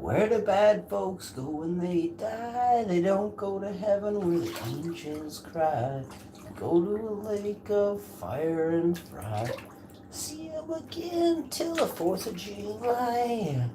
Where do bad folks go when they die? They don't go to heaven where the angels cry. Go to a lake of fire and fry. See 'em again till the 4th of July.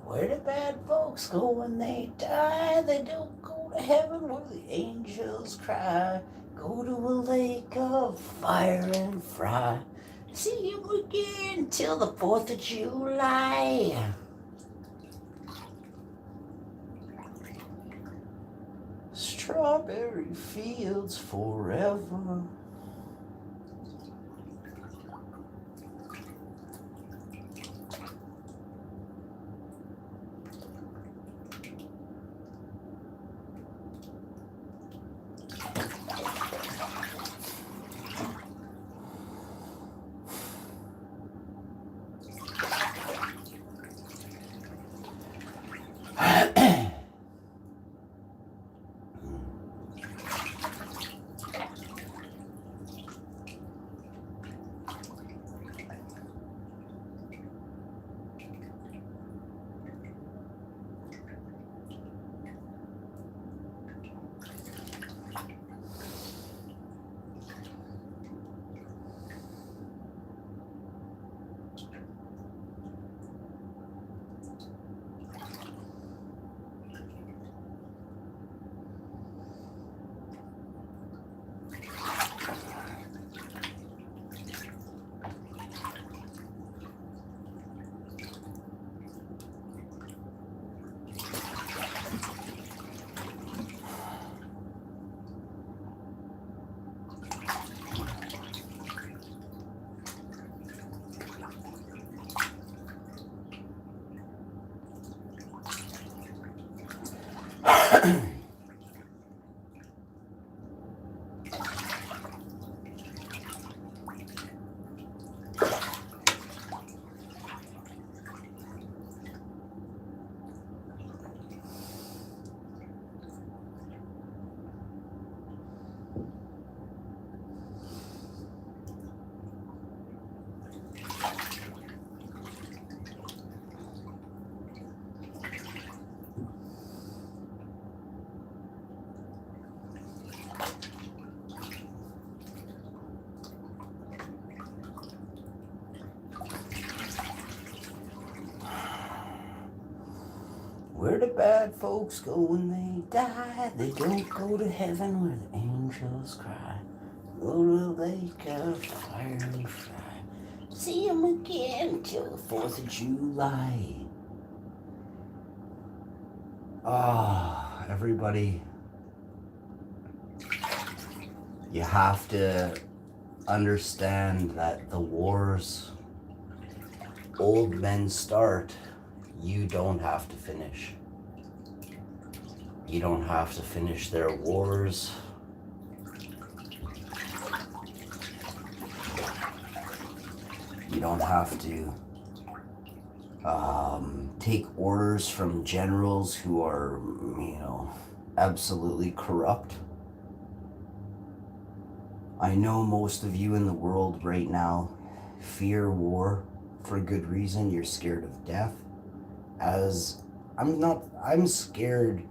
Where do bad folks go when they die? They don't go to heaven where the angels cry. Go to a lake of fire and fry. See 'em again till the 4th of July. Strawberry fields forever. Where do bad folks go when they die? They don't go to heaven where the angels cry. Go to a lake of fire and fry. See 'em again till the 4th of July. Everybody, you have to understand that the wars old men start, you don't have to finish. You don't have to finish their wars. You don't have to take orders from generals who are, absolutely corrupt. I know most of you in the world right now fear war for good reason. You're scared of death. I'm scared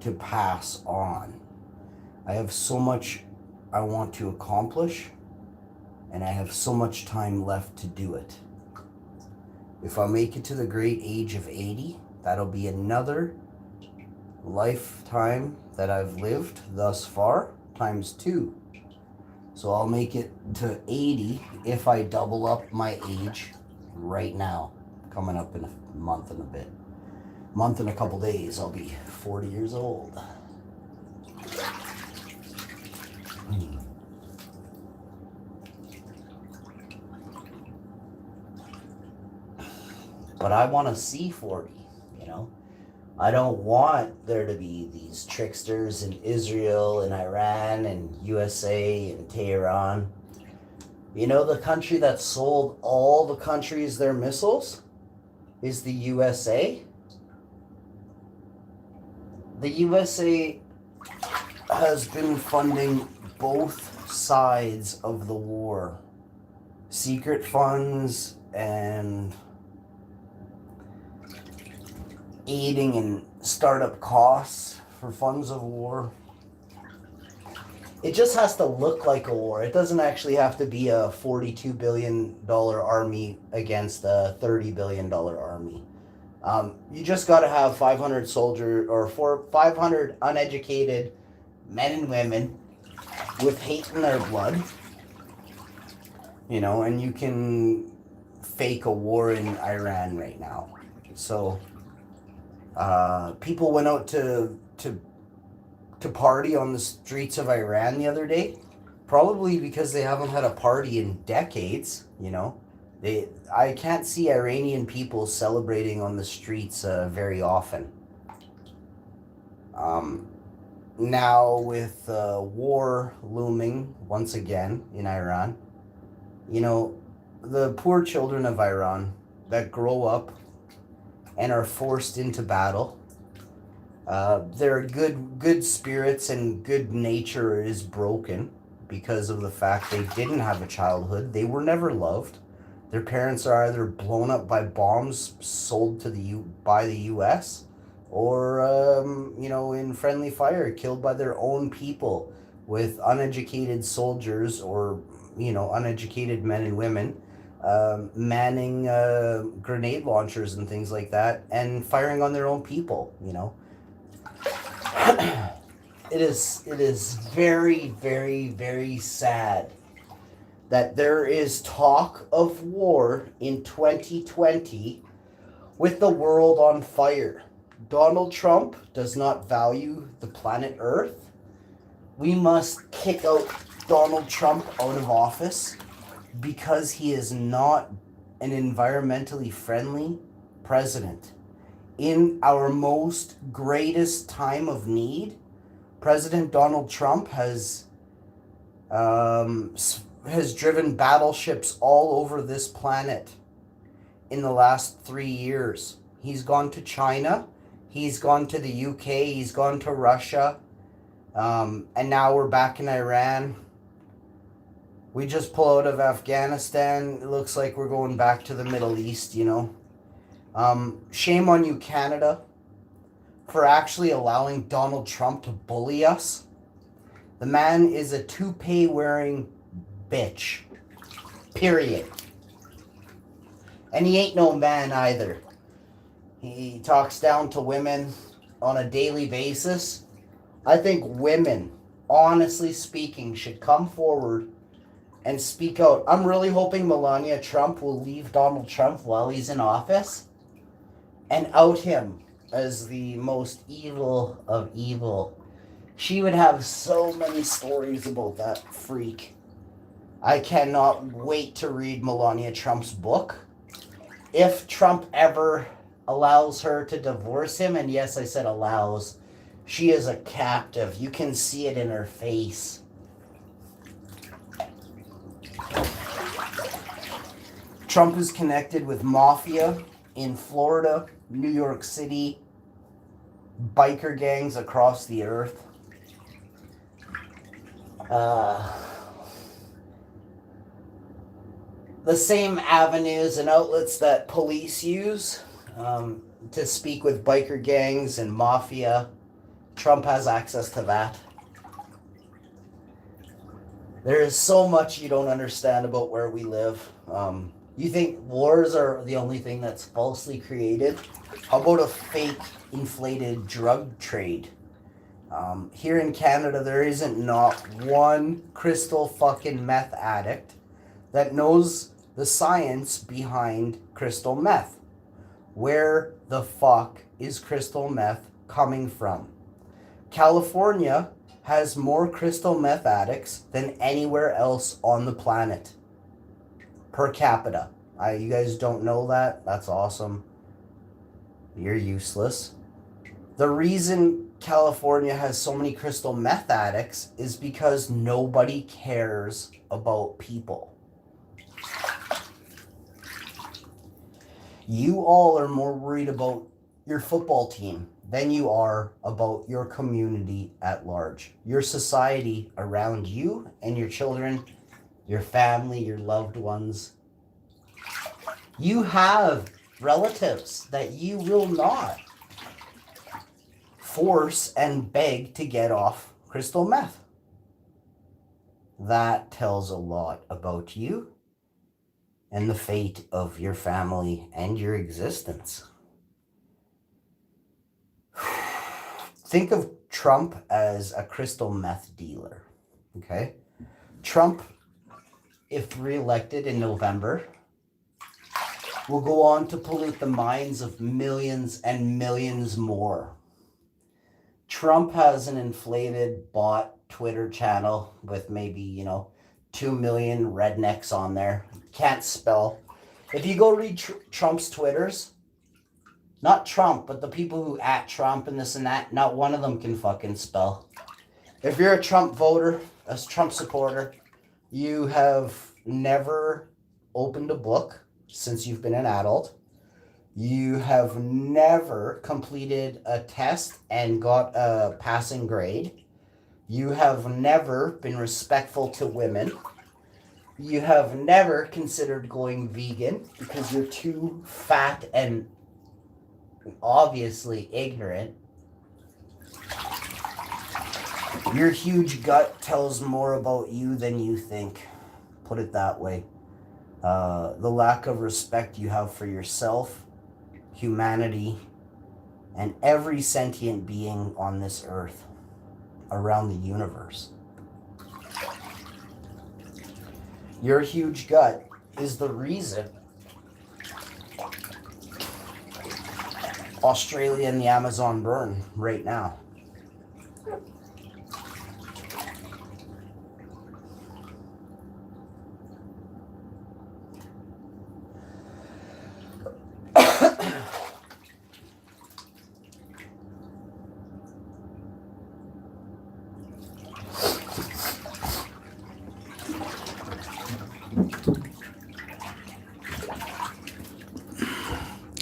to pass on. I have so much I want to accomplish, and I have so much time left to do it. If I make it to the great age of 80, that'll be another lifetime that I've lived thus far, times 2. So I'll make it to 80 if I double up my age right now. Coming up in a month and a bit. Month and a couple days, I'll be 40 years old. But I want to see 40, I don't want there to be these tricksters in Israel and Iran and USA and Tehran. The country that sold all the countries their missiles is the USA. The USA has been funding both sides of the war. Secret funds and aiding in startup costs for funds of war. It just has to look like a war. It doesn't actually have to be a $42 billion army against a $30 billion army. You just got to have 500 soldiers or 500 uneducated men and women with hate in their blood, and you can fake a war in Iran right now. So people went out to party on the streets of Iran the other day, probably because they haven't had a party in decades. I can't see Iranian people celebrating on the streets very often. Now with war looming once again in Iran, the poor children of Iran that grow up and are forced into battle, their good spirits and good nature is broken because of the fact they didn't have a childhood. They were never loved. Their parents are either blown up by bombs sold by the U.S. or in friendly fire, killed by their own people, with uneducated soldiers or uneducated men and women manning grenade launchers and things like that and firing on their own people. It is very, very, very sad that there is talk of war in 2020 with the world on fire. Donald Trump does not value the planet Earth. We must kick out Donald Trump out of office because he is not an environmentally friendly president. In our most greatest time of need, President Donald Trump has driven battleships all over this planet in the last 3 years. He's gone to China, he's gone to the UK, he's gone to Russia, and now we're back in Iran. We just pull out of Afghanistan. It looks like we're going back to the Middle East, Shame on you, Canada, for actually allowing Donald Trump to bully us. The man is a toupee-wearing bitch. Period. And he ain't no man either. He talks down to women on a daily basis. I think women, honestly speaking, should come forward and speak out. I'm really hoping Melania Trump will leave Donald Trump while he's in office and out him as the most evil of evil. She would have so many stories about that freak. I cannot wait to read Melania Trump's book. If Trump ever allows her to divorce him, and yes, I said allows, she is a captive. You can see it in her face. Trump is connected with mafia in Florida, New York City, biker gangs across the earth. The same avenues and outlets that police use to speak with biker gangs and mafia, Trump has access to that. There is so much you don't understand about where we live. You think wars are the only thing that's falsely created? How about a fake, inflated drug trade? Here in Canada, there isn't not one crystal fucking meth addict that knows the science behind crystal meth. Where the fuck is crystal meth coming from? California has more crystal meth addicts than anywhere else on the planet. Per capita. You guys don't know that? That's awesome. You're useless. The reason California has so many crystal meth addicts is because nobody cares about people. You all are more worried about your football team than you are about your community at large, your society around you and your children, your family, your loved ones. You have relatives that you will not force and beg to get off crystal meth. That tells a lot about you and the fate of your family and your existence. Think of Trump as a crystal meth dealer, okay? Trump, if reelected in November, will go on to pollute the minds of millions and millions more. Trump has an inflated bot Twitter channel with maybe, 2 million rednecks on there. Can't spell. If you go read Trump's Twitters, not Trump, but the people who at Trump and this and that, not one of them can fucking spell. If you're a Trump voter, a Trump supporter, you have never opened a book since you've been an adult. You have never completed a test and got a passing grade. You have never been respectful to women. You have never considered going vegan because you're too fat and obviously ignorant. Your huge gut tells more about you than you think. Put it that way. The lack of respect you have for yourself, humanity, and every sentient being on this earth, around the universe. Your huge gut is the reason Australia and the Amazon burn right now.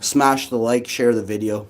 Smash the like, share the video.